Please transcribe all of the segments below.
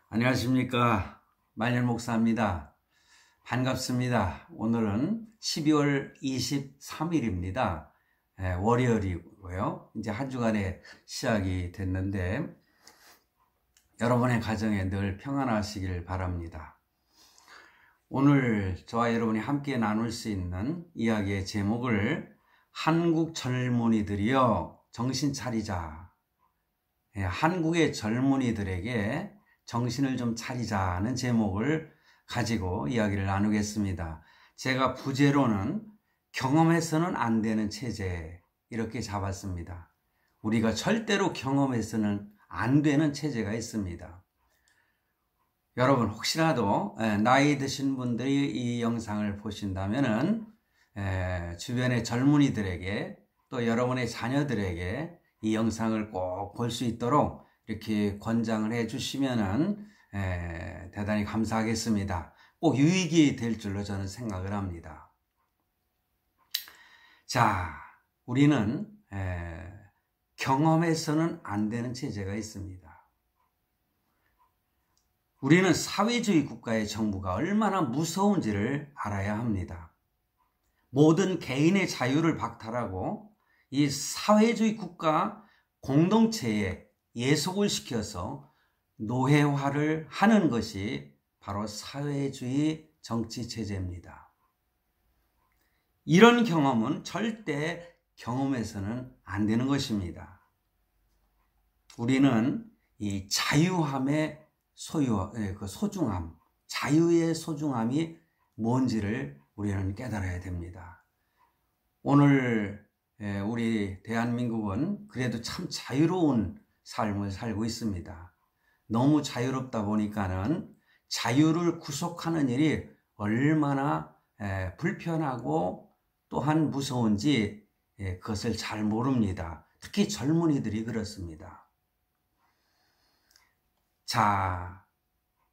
안녕하십니까. 만일 목사입니다. 반갑습니다. 오늘은 12월 23일입니다. 월요일이고요. 이제 한 주간의 시작이 됐는데 여러분의 가정에 늘 평안하시길 바랍니다. 오늘 저와 여러분이 함께 나눌 수 있는 이야기의 제목을 한국 젊은이들이여 정신 차리자. 한국의 젊은이들에게 정신을 좀 차리자는 제목을 가지고 이야기를 나누겠습니다. 제가 부제로는 경험해서는 안 되는 체제 이렇게 잡았습니다. 우리가 절대로 경험해서는 안 되는 체제가 있습니다. 여러분 혹시라도 나이 드신 분들이 이 영상을 보신다면은 주변의 젊은이들에게 또 여러분의 자녀들에게 이 영상을 꼭 볼 수 있도록 이렇게 권장을 해 주시면은 대단히 감사하겠습니다. 꼭 유익이 될 줄로 저는 생각을 합니다. 자, 우리는 경험해서는 안 되는 체제가 있습니다. 우리는 사회주의 국가의 정부가 얼마나 무서운지를 알아야 합니다. 모든 개인의 자유를 박탈하고 이 사회주의 국가 공동체에 예속을 시켜서 노예화를 하는 것이 바로 사회주의 정치체제입니다. 이런 경험은 절대 경험해서는 안 되는 것입니다. 우리는 이 자유함의 소중함, 자유의 소중함이 뭔지를 우리는 깨달아야 됩니다. 오늘 우리 대한민국은 그래도 참 자유로운 삶을 살고 있습니다. 너무 자유롭다 보니까는 자유를 구속하는 일이 얼마나 불편하고 또한 무서운지 그것을 잘 모릅니다. 특히 젊은이들이 그렇습니다. 자,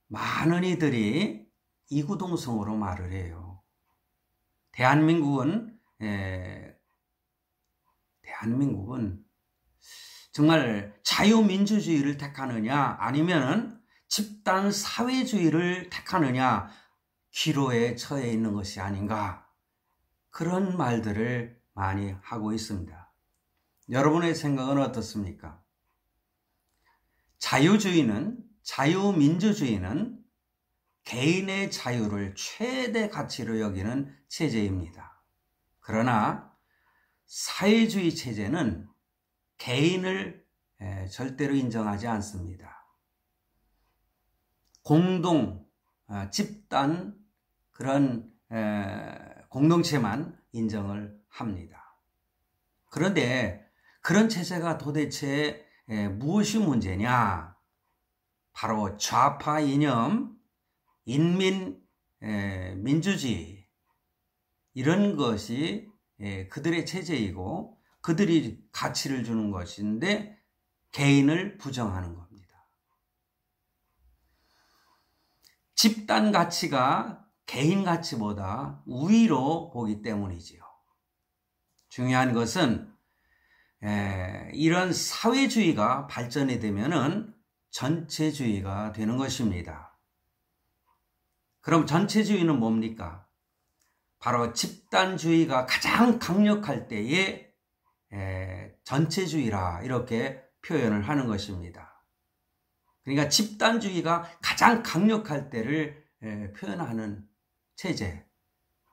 많은 이들이 이구동성으로 말을 해요. 대한민국은 정말 자유민주주의를 택하느냐 아니면은 집단 사회주의를 택하느냐 기로에 처해 있는 것이 아닌가 그런 말들을 많이 하고 있습니다. 여러분의 생각은 어떻습니까? 자유민주주의는 개인의 자유를 최대 가치로 여기는 체제입니다. 그러나 사회주의 체제는 개인을 절대로 인정하지 않습니다. 집단 그런 공동체만 인정을 합니다. 그런데 그런 체제가 도대체 무엇이 문제냐? 바로 좌파 이념, 민주주의 이런 것이 그들의 체제이고 그들이 가치를 주는 것인데 개인을 부정하는 겁니다. 집단 가치가 개인 가치보다 우위로 보기 때문이지요. 중요한 것은 이런 사회주의가 발전이 되면은 전체주의가 되는 것입니다. 그럼 전체주의는 뭡니까? 바로 집단주의가 가장 강력할 때에 전체주의라 이렇게 표현을 하는 것입니다. 그러니까 집단주의가 가장 강력할 때를 표현하는 체제,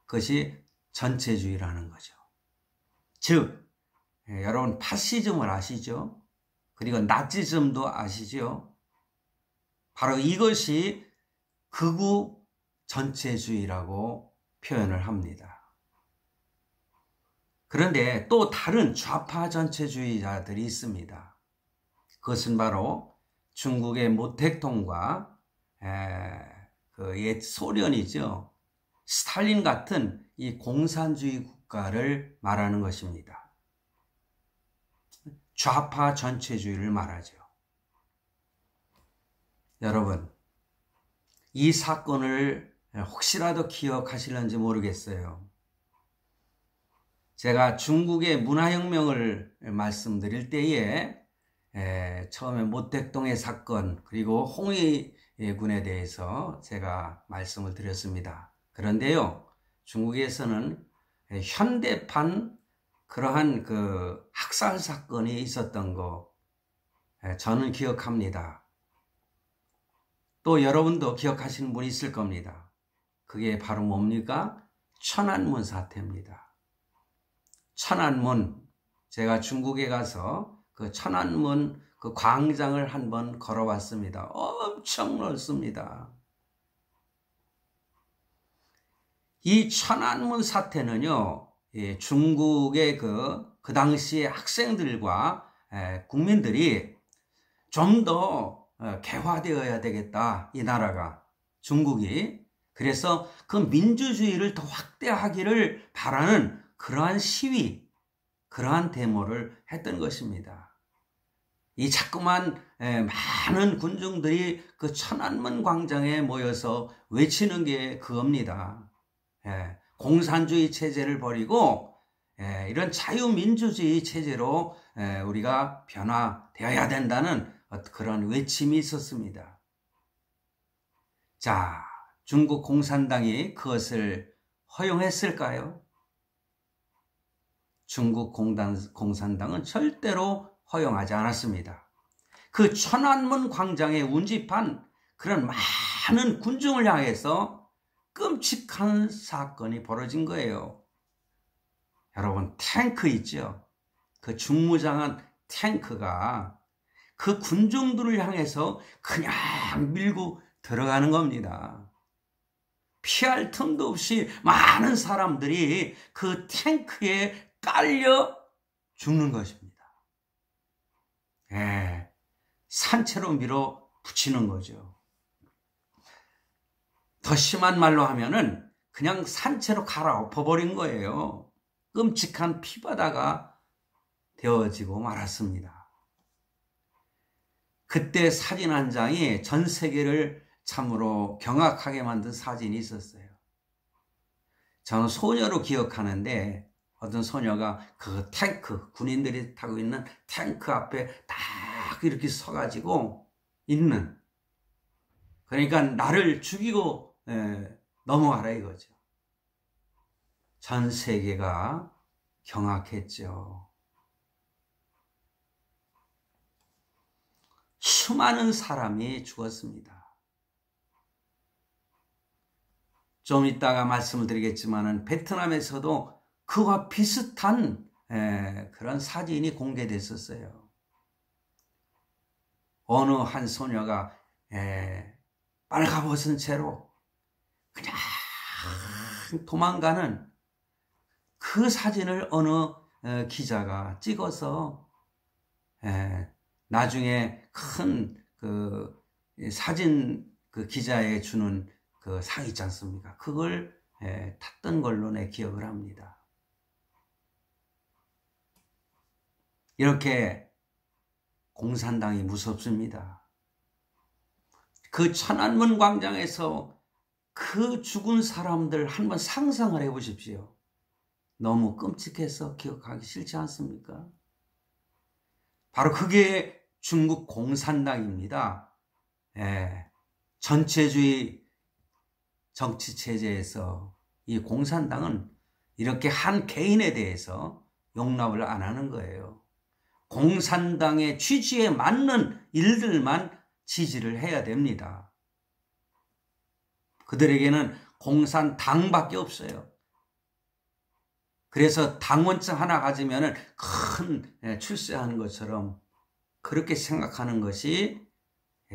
그것이 전체주의라는 거죠. 즉, 여러분 파시즘을 아시죠? 그리고 나치즘도 아시죠? 바로 이것이 극우 전체주의라고 표현을 합니다. 그런데 또 다른 좌파 전체주의자들이 있습니다. 그것은 바로 중국의 모택동과 그 옛 소련이죠. 스탈린 같은 이 공산주의 국가를 말하는 것입니다. 좌파 전체주의를 말하죠. 여러분, 이 사건을 혹시라도 기억하실는지 모르겠어요. 제가 중국의 문화혁명을 말씀드릴 때에 처음에 모택동의 사건 그리고 홍위군에 대해서 제가 말씀을 드렸습니다. 그런데요, 중국에서는 현대판 그러한 그 학살 사건이 있었던 거 저는 기억합니다. 또 여러분도 기억하시는 분이 있을 겁니다. 그게 바로 뭡니까? 천안문 사태입니다. 천안문, 제가 중국에 가서 그 천안문 그 광장을 한번 걸어봤습니다. 엄청 넓습니다. 이 천안문 사태는요, 중국의 그 당시의 학생들과 국민들이 좀 더 개화되어야 되겠다, 이 나라가, 중국이. 그래서 그 민주주의를 더 확대하기를 바라는 그러한 시위, 그러한 데모를 했던 것입니다. 이 자꾸만 많은 군중들이 그 천안문 광장에 모여서 외치는 게 그겁니다. 공산주의 체제를 버리고 이런 자유민주주의 체제로 우리가 변화되어야 된다는 그런 외침이 있었습니다. 자, 중국 공산당이 그것을 허용했을까요? 중국 공산당은 절대로 허용하지 않았습니다. 그 천안문 광장에 운집한 그런 많은 군중을 향해서 끔찍한 사건이 벌어진 거예요. 여러분, 탱크 있죠? 그 중무장한 탱크가 그 군중들을 향해서 그냥 밀고 들어가는 겁니다. 피할 틈도 없이 많은 사람들이 그 탱크에 깔려 죽는 것입니다. 산채로 밀어붙이는 거죠. 더 심한 말로 하면은 그냥 산채로 갈아엎어버린 거예요. 끔찍한 피바다가 되어지고 말았습니다. 그때 사진 한 장이 전 세계를 참으로 경악하게 만든 사진이 있었어요. 저는 소녀로 기억하는데 어떤 소녀가 그 탱크, 군인들이 타고 있는 탱크 앞에 딱 이렇게 서가지고 있는, 그러니까 나를 죽이고 넘어가라 이거죠. 전 세계가 경악했죠. 수많은 사람이 죽었습니다. 좀 이따가 말씀을 드리겠지만은 베트남에서도 그와 비슷한 그런 사진이 공개됐었어요. 어느 한 소녀가 빨가벗은 채로 그냥 도망가는 그 사진을 어느 기자가 찍어서 나중에 큰 그 사진 그 기자에 주는 그 상 있지 않습니까? 그걸 탔던 걸로 내 기억을 합니다. 이렇게 공산당이 무섭습니다. 그 천안문 광장에서 그 죽은 사람들 한번 상상을 해보십시오. 너무 끔찍해서 기억하기 싫지 않습니까? 바로 그게 중국 공산당입니다. 전체주의 정치체제에서 이 공산당은 이렇게 한 개인에 대해서 용납을 안 하는 거예요. 공산당의 취지에 맞는 일들만 지지를 해야 됩니다. 그들에게는 공산당밖에 없어요. 그래서 당원증 하나 가지면 큰 출세하는 것처럼 그렇게 생각하는 것이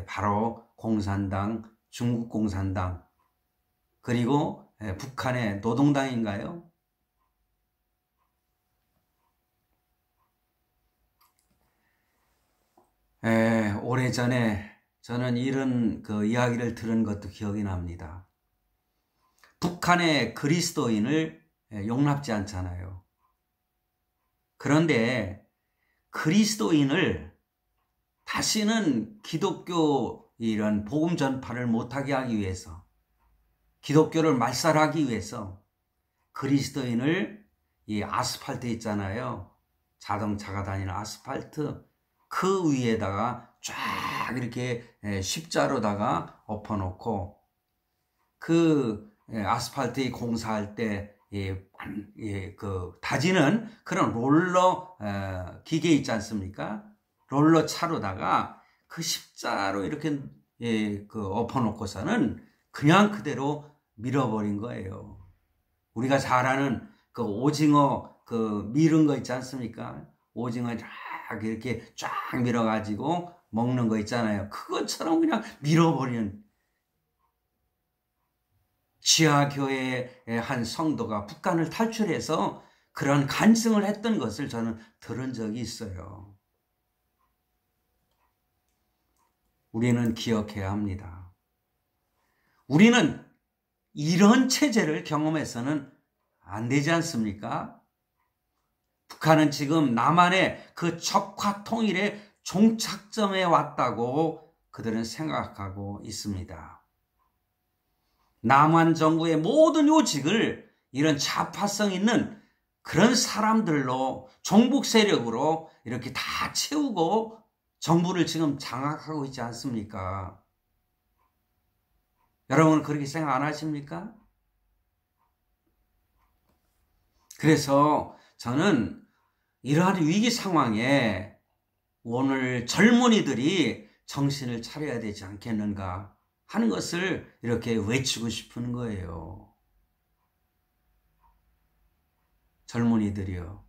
바로 공산당, 중국 공산당, 그리고 북한의 노동당인가요? 오래전에 저는 이런 그 이야기를 들은 것도 기억이 납니다. 북한의 그리스도인을 용납지 않잖아요. 그런데 그리스도인을 다시는 기독교 이런 복음 전파를 못하게 하기 위해서, 기독교를 말살하기 위해서 그리스도인을 이 아스팔트 있잖아요. 자동차가 다니는 아스팔트, 그 위에다가 쫙 이렇게 십자로다가 엎어놓고 그 아스팔트 공사할 때 그 다지는 그런 롤러 기계 있지 않습니까? 롤러 차로다가 그 십자로 이렇게 그 엎어놓고서는 그냥 그대로 밀어버린 거예요. 우리가 잘 아는 그 오징어 그 미른 거 있지 않습니까? 오징어 쫙 이렇게 쫙 밀어가지고 먹는 거 있잖아요. 그것처럼 그냥 밀어버리는, 지하교회의 한 성도가 북한을 탈출해서 그런 간증을 했던 것을 저는 들은 적이 있어요. 우리는 기억해야 합니다. 우리는 이런 체제를 경험해서는 안 되지 않습니까? 북한은 지금 남한의 그 적화 통일의 종착점에 왔다고 그들은 생각하고 있습니다. 남한 정부의 모든 요직을 이런 좌파성 있는 그런 사람들로, 종북 세력으로 이렇게 다 채우고 정부를 지금 장악하고 있지 않습니까? 여러분은 그렇게 생각 안 하십니까? 그래서 저는 이러한 위기 상황에 오늘 젊은이들이 정신을 차려야 되지 않겠는가 하는 것을 이렇게 외치고 싶은 거예요. 젊은이들이요.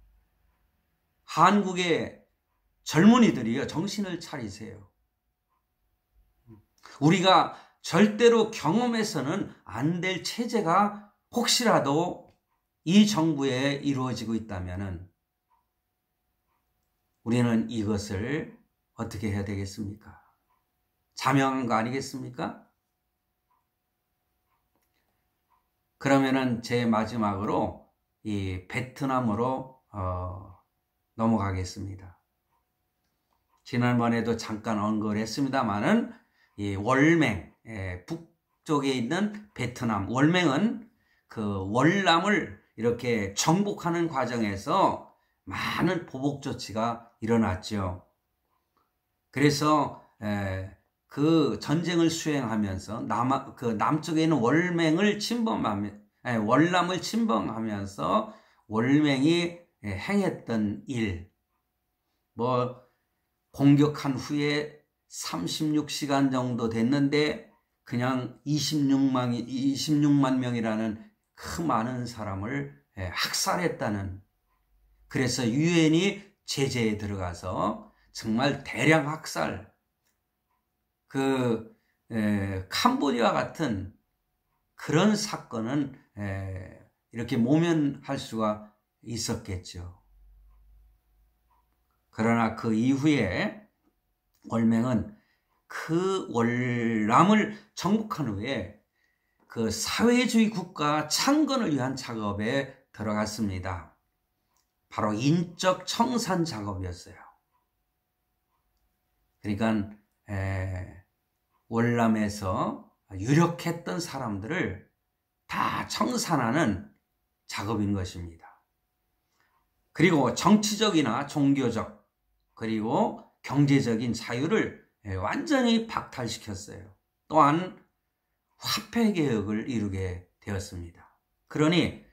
한국의 젊은이들이요. 정신을 차리세요. 우리가 절대로 경험해서는 안 될 체제가 혹시라도 이 정부에 이루어지고 있다면 우리는 이것을 어떻게 해야 되겠습니까? 자명한 거 아니겠습니까? 그러면은 제 마지막으로 이 베트남으로 넘어가겠습니다. 지난번에도 잠깐 언급을 했습니다만은 이 월맹, 북쪽에 있는 베트남, 월맹은 그 월남을 이렇게 정복하는 과정에서 많은 보복 조치가 일어났죠. 그래서 그 전쟁을 수행하면서 그 남쪽에 있는 월맹을 월남을 침범하면서 월맹이 행했던 일, 공격한 후에 36시간 정도 됐는데 그냥 26만 명이라는 그 많은 사람을 학살했다는, 그래서 유엔이 제재에 들어가서 정말 대량 학살, 캄보디아 같은 그런 사건은 이렇게 모면할 수가 있었겠죠. 그러나 그 이후에 월맹은 그 월남을 정복한 후에 그 사회주의 국가 창건을 위한 작업에 들어갔습니다. 바로 인적 청산 작업이었어요. 그러니까 월남에서 유력했던 사람들을 다 청산하는 작업인 것입니다. 그리고 정치적이나 종교적 그리고 경제적인 자유를 완전히 박탈시켰어요. 또한 화폐개혁을 이루게 되었습니다. 그러니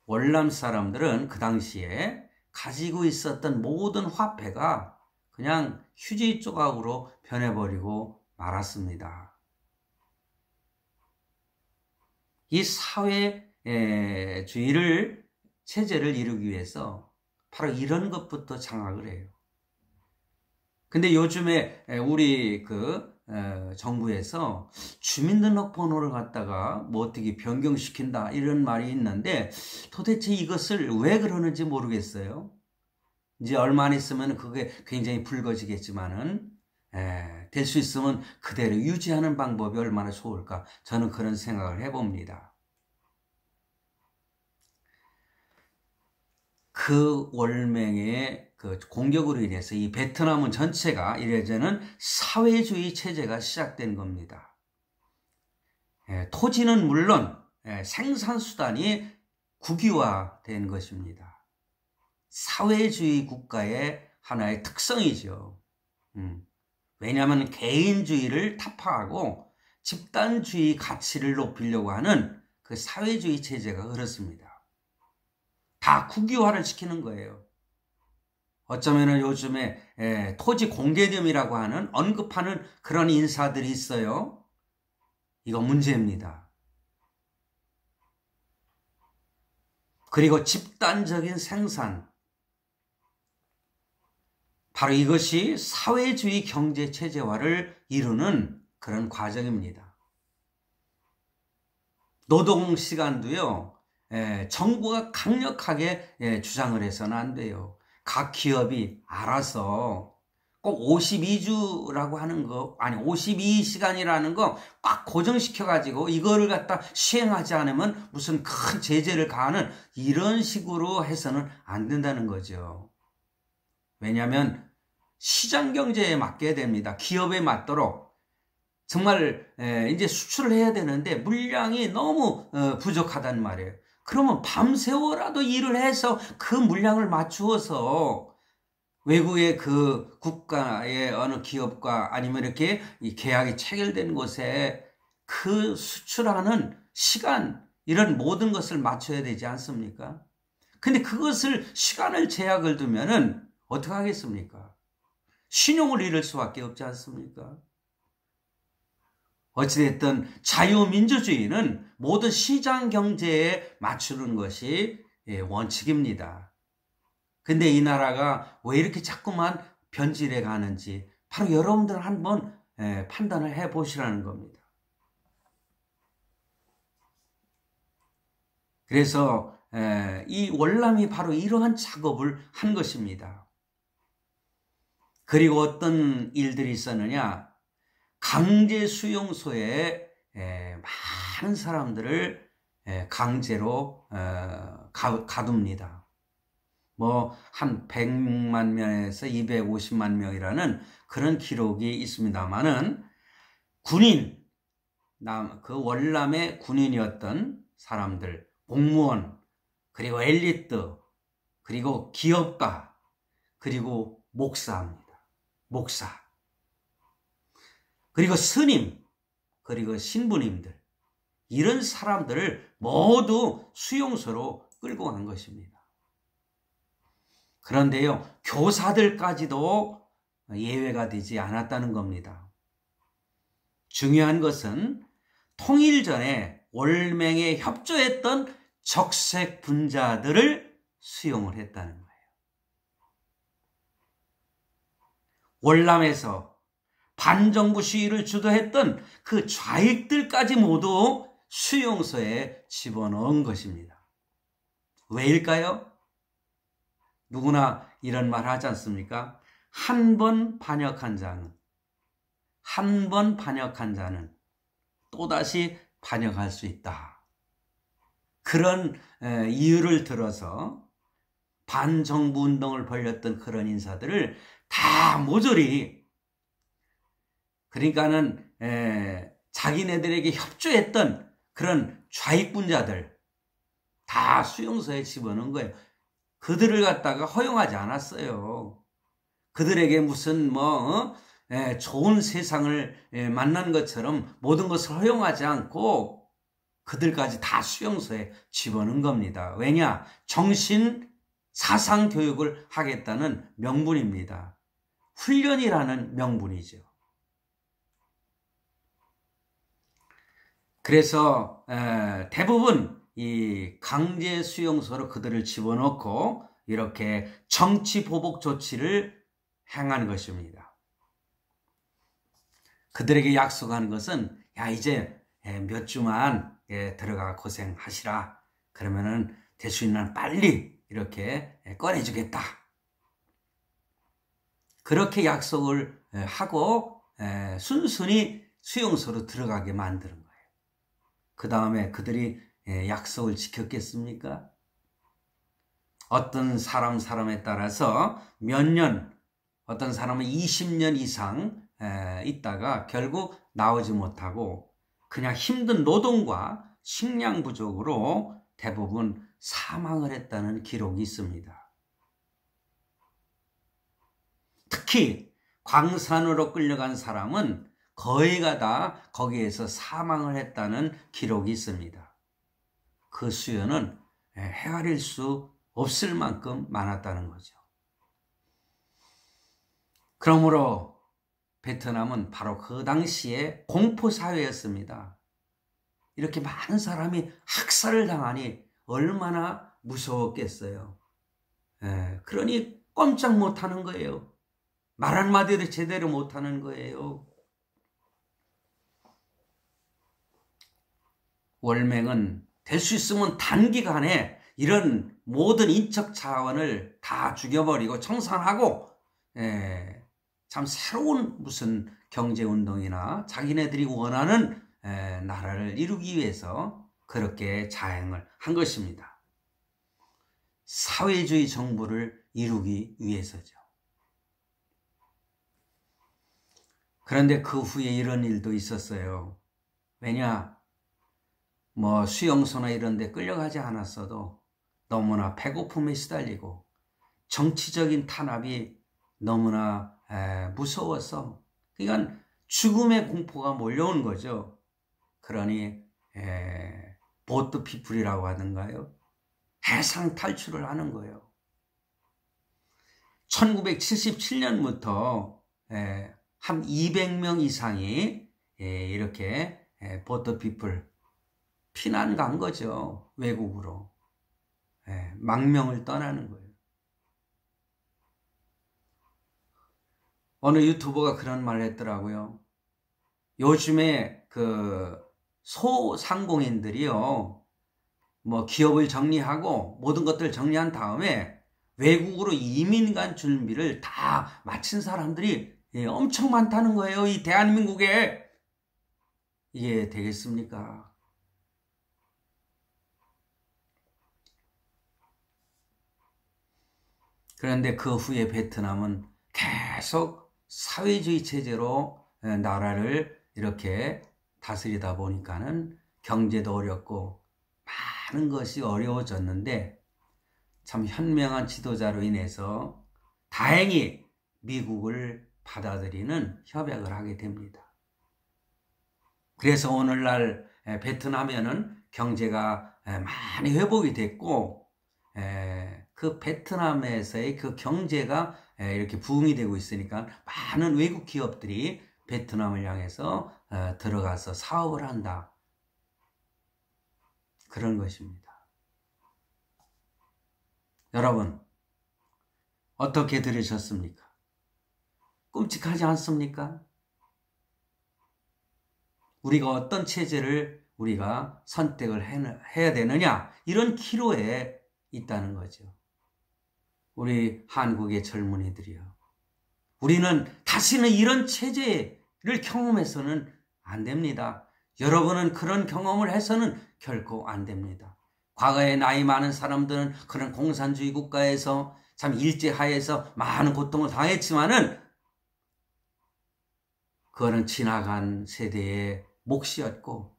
월남 사람들은 그 당시에 가지고 있었던 모든 화폐가 그냥 휴지 조각으로 변해버리고 말았습니다. 이 사회주의를 체제를 이루기 위해서 바로 이런 것부터 장악을 해요. 근데 요즘에 우리 정부에서 주민등록번호를 갖다가 어떻게 변경시킨다 이런 말이 있는데 도대체 이것을 왜 그러는지 모르겠어요. 이제 얼마 안 있으면 그게 굉장히 불거지겠지만은 될 수 있으면 그대로 유지하는 방법이 얼마나 좋을까, 저는 그런 생각을 해봅니다. 그 월맹의 그 공격으로 인해서 이 베트남은 전체가 이래저는 사회주의 체제가 시작된 겁니다. 토지는 물론 생산수단이 국유화된 것입니다. 사회주의 국가의 하나의 특성이죠. 왜냐하면 개인주의를 타파하고 집단주의 가치를 높이려고 하는 그 사회주의 체제가 그렇습니다. 다 국유화를 시키는 거예요. 어쩌면 요즘에 토지 공개념이라고 하는 언급하는 그런 인사들이 있어요. 이거 문제입니다. 그리고 집단적인 생산, 바로 이것이 사회주의 경제 체제화를 이루는 그런 과정입니다. 노동시간도요, 정부가 강력하게 주장을 해서는 안 돼요. 각 기업이 알아서 꼭 52주라고 하는 거, 아니 52시간이라는 거 꽉 고정시켜가지고 이거를 갖다 시행하지 않으면 무슨 큰 제재를 가하는 이런 식으로 해서는 안 된다는 거죠. 왜냐하면 시장 경제에 맡겨야 됩니다. 기업에 맞도록. 정말 이제 수출을 해야 되는데 물량이 너무 부족하단 말이에요. 그러면 밤새워라도 일을 해서 그 물량을 맞추어서 외국의 그 국가의 어느 기업과 아니면 이렇게 이 계약이 체결된 곳에 그 수출하는 시간, 이런 모든 것을 맞춰야 되지 않습니까? 근데 그것을 시간을 제약을 두면은 어떻게 하겠습니까? 신용을 잃을 수밖에 없지 않습니까? 어찌됐든 자유민주주의는 모든 시장 경제에 맞추는 것이 원칙입니다. 근데 이 나라가 왜 이렇게 자꾸만 변질해 가는지 바로 여러분들 한번 판단을 해 보시라는 겁니다. 그래서 이 월남이 바로 이러한 작업을 한 것입니다. 그리고 어떤 일들이 있었느냐? 강제 수용소에 많은 사람들을 강제로 가둡니다. 뭐 한 100만 명에서 250만 명이라는 그런 기록이 있습니다만은 군인, 그 월남의 군인이었던 사람들, 공무원, 그리고 엘리트, 그리고 기업가, 그리고 목사입니다. 목사. 그리고 스님, 그리고 신부님들, 이런 사람들을 모두 수용소로 끌고 간 것입니다. 그런데요, 교사들까지도 예외가 되지 않았다는 겁니다. 중요한 것은 통일 전에 월맹에 협조했던 적색 분자들을 수용을 했다는 거예요. 월남에서 반정부 시위를 주도했던 그 좌익들까지 모두 수용소에 집어넣은 것입니다. 왜일까요? 누구나 이런 말 하지 않습니까? 한 번 반역한 자는 또다시 반역할 수 있다. 그런 이유를 들어서 반정부 운동을 벌였던 그런 인사들을 다 모조리, 그러니까는 자기네들에게 협조했던 그런 좌익분자들 다 수용소에 집어넣은 거예요. 그들을 갖다가 허용하지 않았어요. 그들에게 무슨 좋은 세상을 만난 것처럼 모든 것을 허용하지 않고 그들까지 다 수용소에 집어넣은 겁니다. 왜냐? 정신 사상 교육을 하겠다는 명분입니다. 훈련이라는 명분이죠. 그래서 대부분 이 강제 수용소로 그들을 집어넣고 이렇게 정치 보복 조치를 행한 것입니다. 그들에게 약속하는 것은 야, 이제 몇 주만 들어가 고생하시라. 그러면은 될 수 있는 한 빨리 이렇게 꺼내주겠다. 그렇게 약속을 하고 순순히 수용소로 들어가게 만드는 거예요. 그 다음에 그들이 약속을 지켰겠습니까? 어떤 사람에 따라서 몇 년, 어떤 사람은 20년 이상 있다가 결국 나오지 못하고 그냥 힘든 노동과 식량 부족으로 대부분 사망을 했다는 기록이 있습니다. 특히 광산으로 끌려간 사람은 거의가 다 거기에서 사망을 했다는 기록이 있습니다. 그 수요는 헤아릴 수 없을 만큼 많았다는 거죠. 그러므로 베트남은 바로 그 당시에 공포사회였습니다. 이렇게 많은 사람이 학살을 당하니 얼마나 무서웠겠어요. 그러니 꼼짝 못하는 거예요. 말 한마디도 제대로 못하는 거예요. 월맹은 될 수 있으면 단기간에 이런 모든 인적 자원을 다 죽여버리고 청산하고 참 새로운 무슨 경제운동이나 자기네들이 원하는 나라를 이루기 위해서 그렇게 자행을 한 것입니다. 사회주의 정부를 이루기 위해서죠. 그런데 그 후에 이런 일도 있었어요. 왜냐? 수용소나 이런 데 끌려가지 않았어도 너무나 배고픔에 시달리고 정치적인 탄압이 너무나 무서워서 그러니까 죽음의 공포가 몰려온 거죠. 그러니 보트 피플이라고 하던가요? 해상 탈출을 하는 거예요. 1977년부터 한 200명 이상이 이렇게 보트 피플 피난 간 거죠. 외국으로. 망명을 떠나는 거예요. 어느 유튜버가 그런 말을 했더라고요. 요즘에 그 소상공인들이요. 기업을 정리하고 모든 것들을 정리한 다음에 외국으로 이민 간 준비를 다 마친 사람들이 엄청 많다는 거예요. 이 대한민국에. 이게 되겠습니까? 그런데 그 후에 베트남은 계속 사회주의 체제로 나라를 이렇게 다스리다 보니까는 경제도 어렵고 많은 것이 어려워졌는데 참 현명한 지도자로 인해서 다행히 미국을 받아들이는 협약을 하게 됩니다. 그래서 오늘날 베트남에는 경제가 많이 회복이 됐고 그 베트남에서의 그 경제가 이렇게 부흥이 되고 있으니까 많은 외국 기업들이 베트남을 향해서 들어가서 사업을 한다. 그런 것입니다. 여러분, 어떻게 들으셨습니까? 끔찍하지 않습니까? 우리가 어떤 체제를 우리가 선택을 해야 되느냐, 이런 기로에 있다는 거죠. 우리 한국의 젊은이들이요. 우리는 다시는 이런 체제를 경험해서는 안 됩니다. 여러분은 그런 경험을 해서는 결코 안 됩니다. 과거에 나이 많은 사람들은 그런 공산주의 국가에서 참 일제하에서 많은 고통을 당했지만은 그거는 지나간 세대의 몫이었고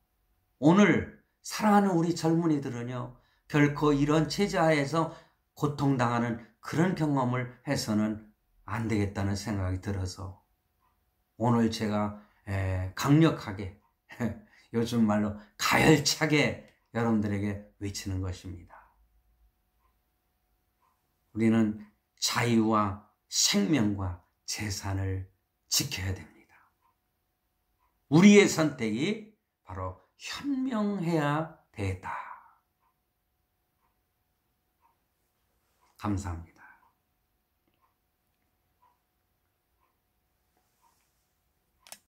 오늘 사랑하는 우리 젊은이들은요. 결코 이런 체제하에서 고통당하는 그런 경험을 해서는 안 되겠다는 생각이 들어서 오늘 제가 강력하게 요즘 말로 가열차게 여러분들에게 외치는 것입니다. 우리는 자유와 생명과 재산을 지켜야 됩니다. 우리의 선택이 바로 현명해야 되겠다. 감사합니다.